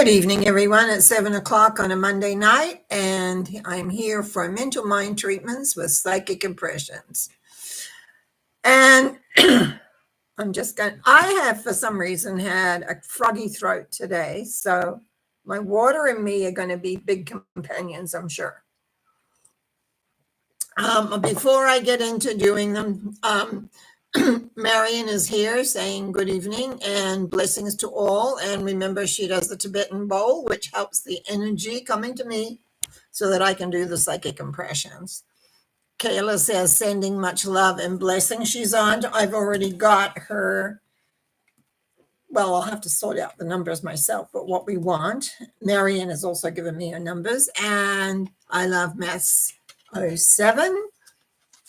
Good evening, everyone. It's 7 o'clock on a Monday night, and I'm here for mental mind treatments with psychic impressions. And I have, for some reason, had a froggy throat today, so my water and me are going to be big companions, I'm sure. Before I get into doing them, Marion is here saying good evening and blessings to all. And remember, she does the Tibetan bowl, which helps the energy coming to me so that I can do the psychic impressions. Kayla says sending much love and blessings. She's on. I've already got her. Well, I'll have to sort out the numbers myself, but what we want. Marion has also given me her numbers. And I love Maths 07.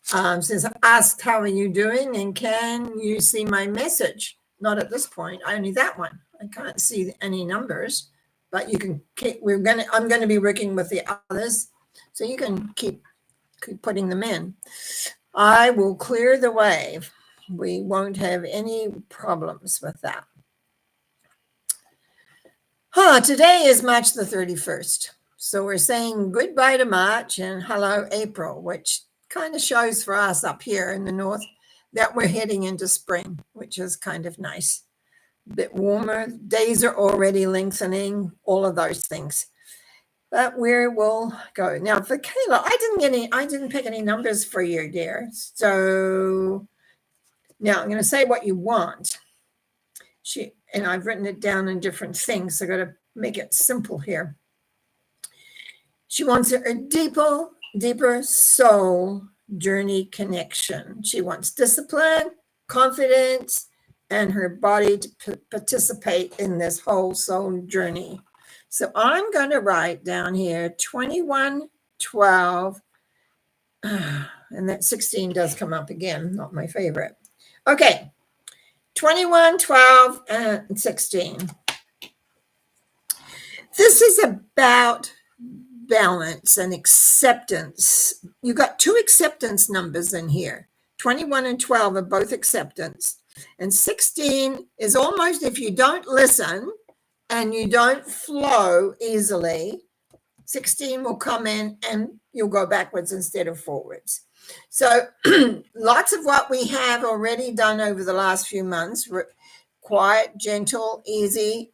Says, asked, how are you doing? And can you see my message? Not at this point, only that one. I can't see any numbers, but you can keep, I'm going to be working with the others. So you can keep putting them in. I will clear the wave. We won't have any problems with that. Today is March the 31st. So we're saying goodbye to March and hello April, which kind of shows for us up here in the north that we're heading into spring, which is kind of nice. A bit warmer, days are already lengthening, all of those things. But where we'll go. Now for Kayla, I didn't pick any numbers for you, dear. So now I'm going to say what you want. And I've written it down in different things, so I've got to make it simple here. She wants a deeper soul journey connection. She wants discipline, confidence, and her body to participate in this whole soul journey. So I'm going to write down here 2112, and that 16 does come up again, not my favorite. Okay, 21, 12, and 16. This is about balance and acceptance. You got two acceptance numbers in here. 21 and 12 are both acceptance. And 16 is almost if you don't listen and you don't flow easily, 16 will come in and you'll go backwards instead of forwards. So lots of what we have already done over the last few months, quiet, gentle, easy.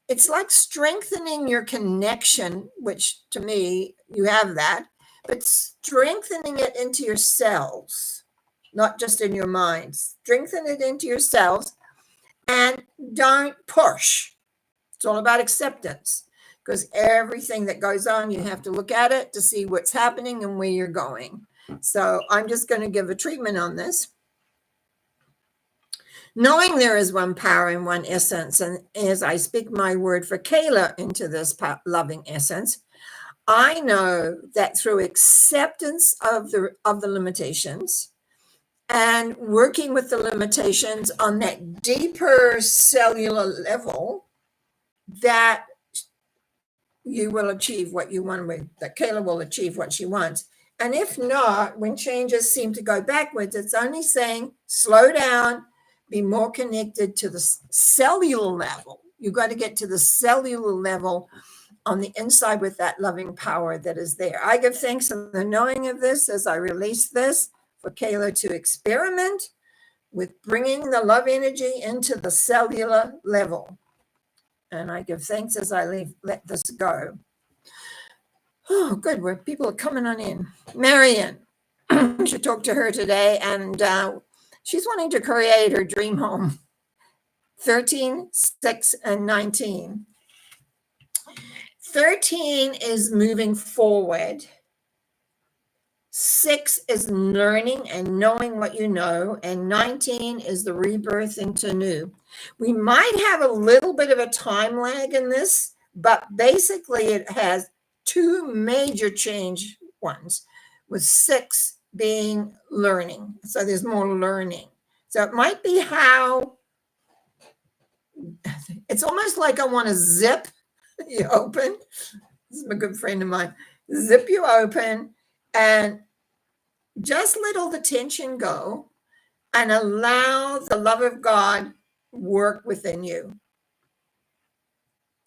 It's like strengthening your connection, which to me, you have that, but strengthening it into your cells, not just in your mind. Strengthen it into your cells and don't push. It's all about acceptance because everything that goes on, you have to look at it to see what's happening and where you're going. So I'm just going to give a treatment on this. Knowing there is one power and one essence, and as I speak my word for Kayla into this loving essence, I know that through acceptance of the limitations and working with the limitations on that deeper cellular level, that you will achieve what you want, that Kayla will achieve what she wants. And if not, when changes seem to go backwards, it's only saying slow down, be more connected to the cellular level. You got to get to the cellular level on the inside with that loving power that is there. I give thanks in the knowing of this as I release this for Kayla to experiment with bringing the love energy into the cellular level. And I give thanks as I let this go. Oh, good. Where people are coming on in. Marion, I should talk to her today, and she's wanting to create her dream home. 13, 6, and 19. 13 is moving forward. 6 is learning and knowing what you know. And 19 is the rebirth into new. We might have a little bit of a time lag in this, but basically it has two major change ones, with 6 being learning. So there's more learning. So it might be how it's almost like I want to zip you open. This is a good friend of mine. Zip you open and just let all the tension go and allow the love of God work within you.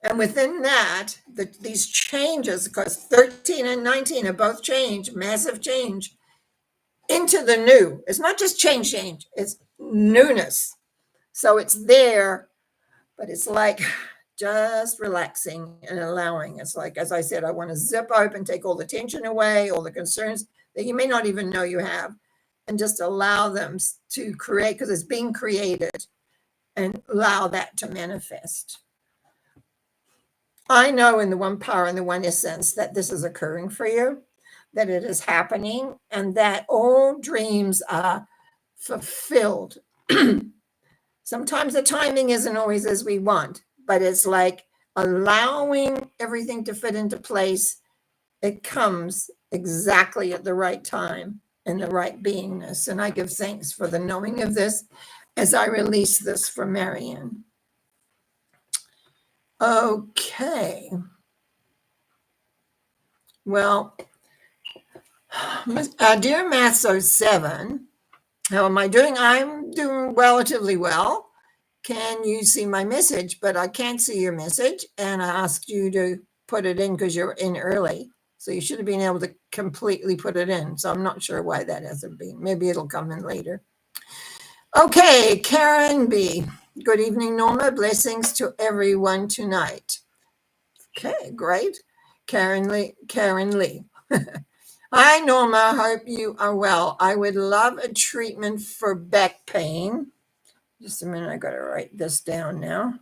And within that, these changes, because 13 and 19 are both change, massive change into the new. It's not just change, it's newness. So it's there, but it's like just relaxing and allowing. It's like, as I said, I want to zip open, take all the tension away, all the concerns that you may not even know you have, and just allow them to create, because it's being created, and allow that to manifest. I know in the one power and the one essence that this is occurring for you, that it is happening, and that all dreams are fulfilled. Sometimes the timing isn't always as we want, but it's like allowing everything to fit into place. It comes exactly at the right time and the right beingness. And I give thanks for the knowing of this as I release this for Marianne. Okay. Well, dear Math07, how am I doing? I'm doing relatively well. Can you see my message? But I can't see your message. And I asked you to put it in because you're in early. So you should have been able to completely put it in. So I'm not sure why that hasn't been. Maybe it'll come in later. Okay, Karen B. Good evening, Norma. Blessings to everyone tonight. Okay, great. Karen Lee. Hi, Norma. Hope you are well. I would love a treatment for back pain. Just a minute. I got to write this down now.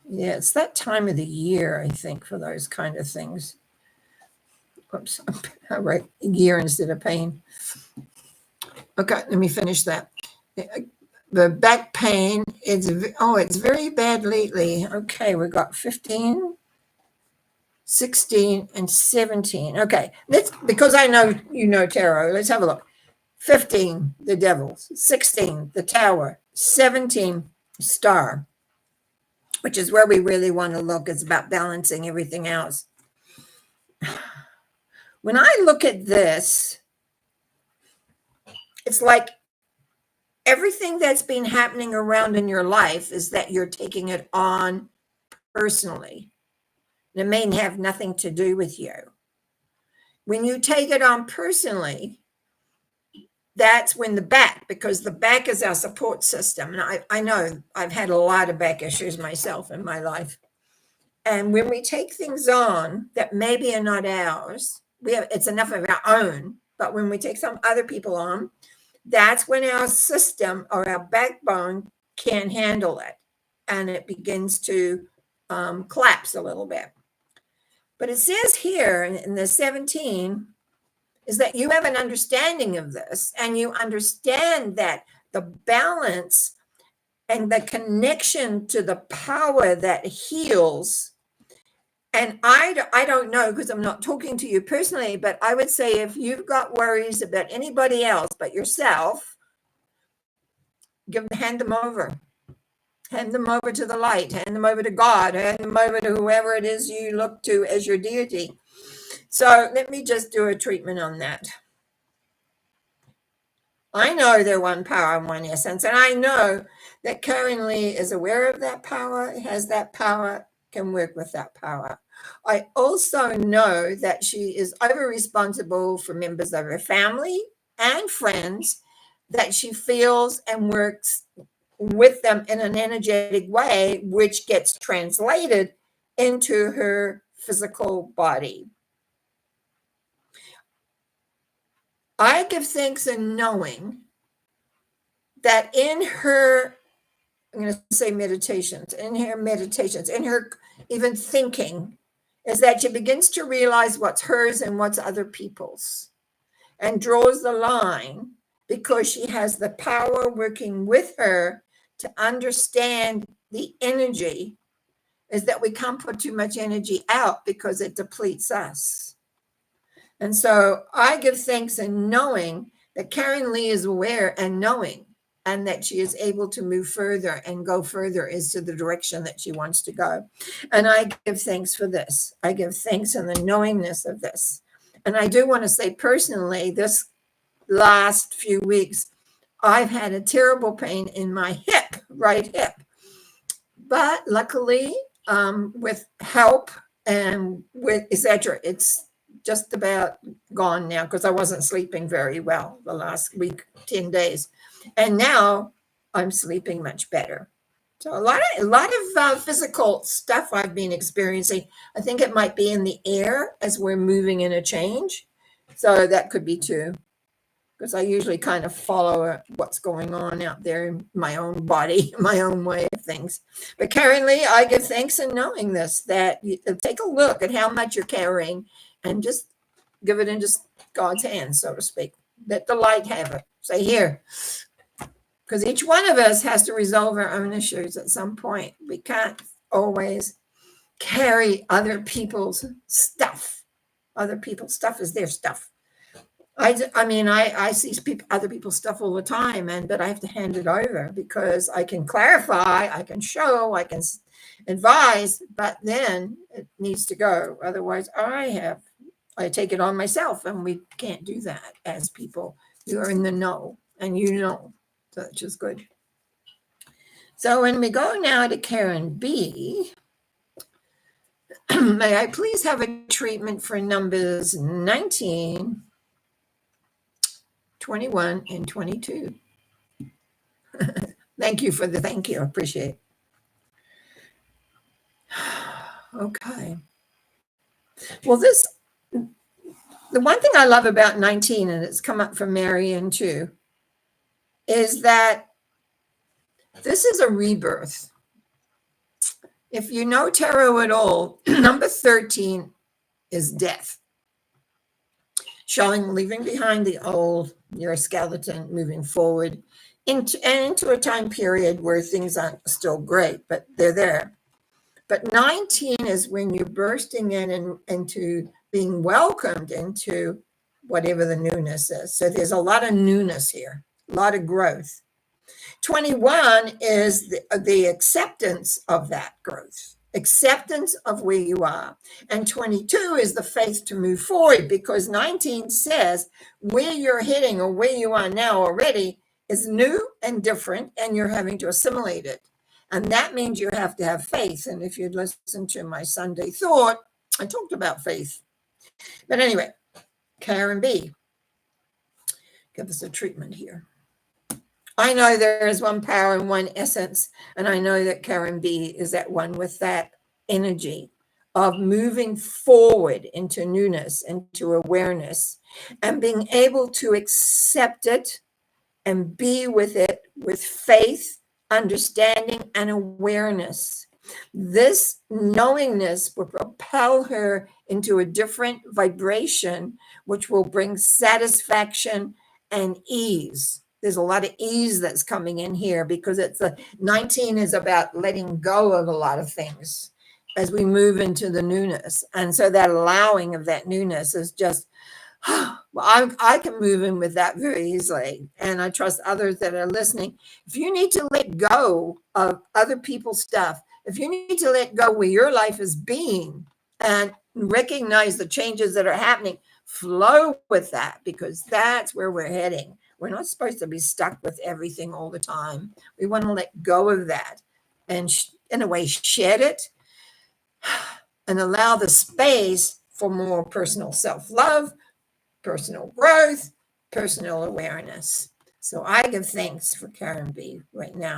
Yeah, it's that time of the year, I think, for those kind of things. Oops, I write year instead of pain. Okay, let me finish that. The back pain, it's very bad lately. Okay, we got 15, 16, and 17. Okay, because I know you know tarot, let's have a look. 15, the devil. 16, the tower. 17, star, which is where we really want to look. It's about balancing everything else. When I look at this, it's like everything that's been happening around in your life is that you're taking it on personally. It may have nothing to do with you. When you take it on personally, that's when because the back is our support system. And I know I've had a lot of back issues myself in my life. And when we take things on that maybe are not ours, it's enough of our own. But when we take some other people on, that's when our system or our backbone can't handle it. And it begins to collapse a little bit. But it says here in the 17 is that you have an understanding of this, and you understand that the balance and the connection to the power that heals. And I don't know, because I'm not talking to you personally, but I would say if you've got worries about anybody else but yourself, hand them over. Hand them over to the light, hand them over to God, hand them over to whoever it is you look to as your deity. So let me just do a treatment on that. I know they're one power and one essence, and I know that Karen Lee is aware of that power, has that power, can work with that power. I also know that she is over responsible for members of her family and friends, that she feels and works with them in an energetic way, which gets translated into her physical body. I give thanks in knowing that in her, I'm going to say meditations, in her even thinking, is that she begins to realize what's hers and what's other people's, and draws the line because she has the power working with her to understand the energy, is that we can't put too much energy out because it depletes us. And so I give thanks in knowing that Karen Lee is aware and knowing, and that she is able to move further and go further as to the direction that she wants to go. And I give thanks for this. I give thanks in the knowingness of this. And I do want to say personally, this last few weeks, I've had a terrible pain in my hip, right hip. But luckily, with help and with etc., it's just about gone now because I wasn't sleeping very well the last week, 10 days. And now I'm sleeping much better. So a lot of physical stuff I've been experiencing. I think it might be in the air as we're moving in a change. So that could be too, because I usually kind of follow what's going on out there in my own body, my own way of things. But currently, I give thanks in knowing this, that you take a look at how much you're carrying and just give it into God's hands, so to speak. Let the light have it. Say, here. Because each one of us has to resolve our own issues at some point. We can't always carry other people's stuff. Other people's stuff is their stuff. I mean, I see other people's stuff all the time, but I have to hand it over because I can clarify, I can show, I can advise, but then it needs to go. Otherwise, I take it on myself, and we can't do that as people who are in the know, and so which is good. So when we go now to Karen B, may I please have a treatment for numbers 19, 21, and 22? Thank you for the thank you. I appreciate it. Okay. Well, the one thing I love about 19, and it's come up from Marion too, is that this is a rebirth. If you know tarot at all, number 13 is death, showing leaving behind the old, you're a skeleton, moving forward into a time period where things aren't still great, but they're there. But 19 is when you're bursting into being welcomed into whatever the newness is. So there's a lot of newness here, a lot of growth. 21 is the acceptance of that growth, acceptance of where you are. And 22 is the faith to move forward, because 19 says where you're heading or where you are now already is new and different, and you're having to assimilate it. And that means you have to have faith. And if you'd listen to my Sunday thought, I talked about faith. But anyway, Karen B, give us a treatment here. I know there is one power and one essence, and I know that Karen B is at one with that energy of moving forward into newness, into awareness, and being able to accept it and be with it with faith, understanding, and awareness. This knowingness will propel her into a different vibration, which will bring satisfaction and ease. There's a lot of ease that's coming in here, because 19 is about letting go of a lot of things as we move into the newness. And so that allowing of that newness is just, well, I can move in with that very easily. And I trust others that are listening. If you need to let go of other people's stuff, if you need to let go where your life is being and recognize the changes that are happening, flow with that, because that's where we're heading. We're not supposed to be stuck with everything all the time. We want to let go of that and in a way shed it and allow the space for more personal self-love, personal growth, personal awareness. So I give thanks for Karen B right now.